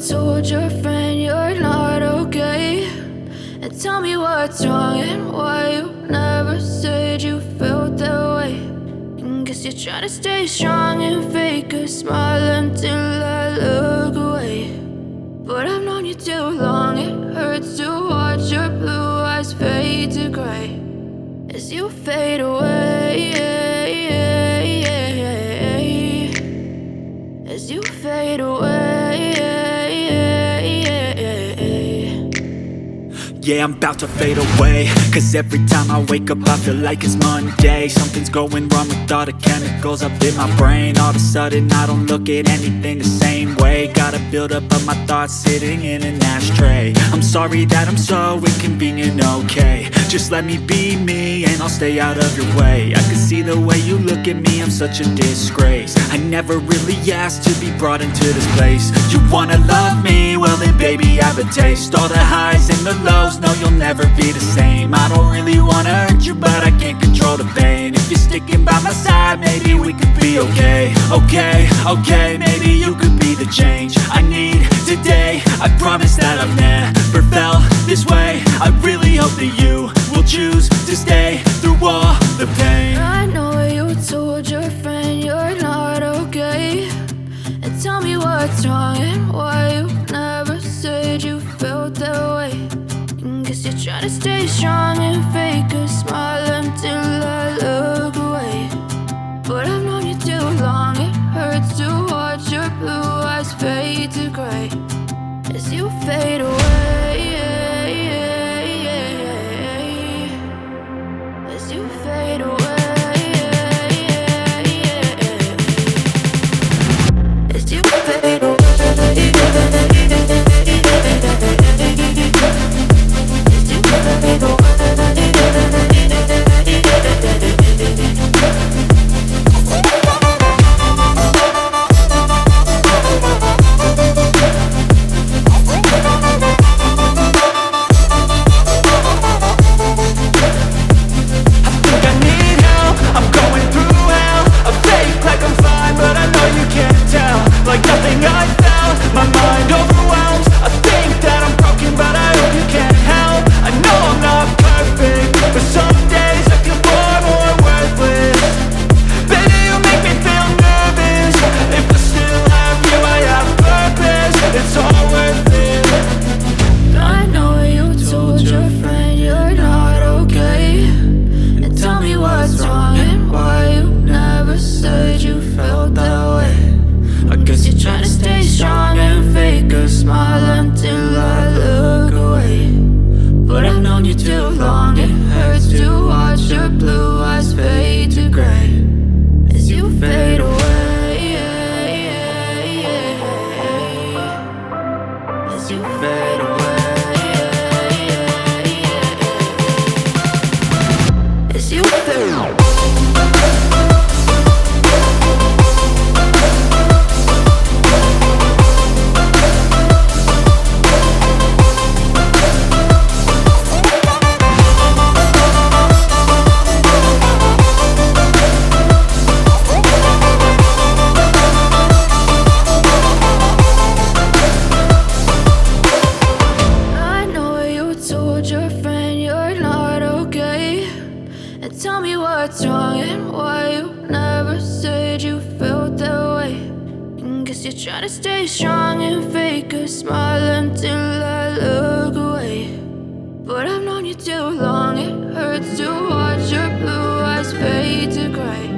told your friend you're not okay, and tell me what's wrong and why you never said you felt that way. And guess you're trying to stay strong and fake a smile until I look away. But I've known you too long, it hurts to watch your blue eyes fade to gray as you fade away, as you fade away. Yeah, I'm about to fade away, cause every time I wake up I feel like it's Monday. Something's going wrong with all the chemicals up in my brain. All of a sudden I don't look at anything the same way. Gotta build up of my thoughts sitting in an ashtray. I'm sorry that I'm so inconvenient, okay. Just let me be me and I'll stay out of your way. I can see the way you look at me, I'm such a disgrace. I never really asked to be brought into this place. You wanna love me? Well then baby I have a taste. All the highs and the lows, no you'll never be the same. I don't really wanna hurt you but I can't control the pain. If you're sticking by my side maybe we could be okay. Okay, maybe you could be the change I need today. I promise that I've never felt this way. I really hope that you will choose to stay through all the pain. I know you told your friend you're not okay, and tell me what's wrong and why you never said you felt that way. And guess you're trying to stay strong and fake a smile until I look away. But I've known you too long, it hurts to watch your blue eyes fade to gray as you fade away, as you fade away, as you fade away. Like nothing I felt, my mind overwhelmed. I think that I'm broken, but I hope you can't help. I know I'm not perfect, but some days I feel far more worthless. Baby, you make me feel nervous. If I still have you, I have purpose. It's all worth it. I know you told your friend you're not okay, and tell me what's wrong and why you never said you felt that way. I guess you're trying to stay strong and fake a smile until I look away. But I've known you too long, it hurts to watch your blue eyes fade to gray as you fade away, as you fade away, as you fade away. Your friend you're not okay, and tell me what's wrong and why you never said you felt that way. And guess you're trying to stay strong and fake a smile until I look away. But I've known you too long, it hurts to watch your blue eyes fade to gray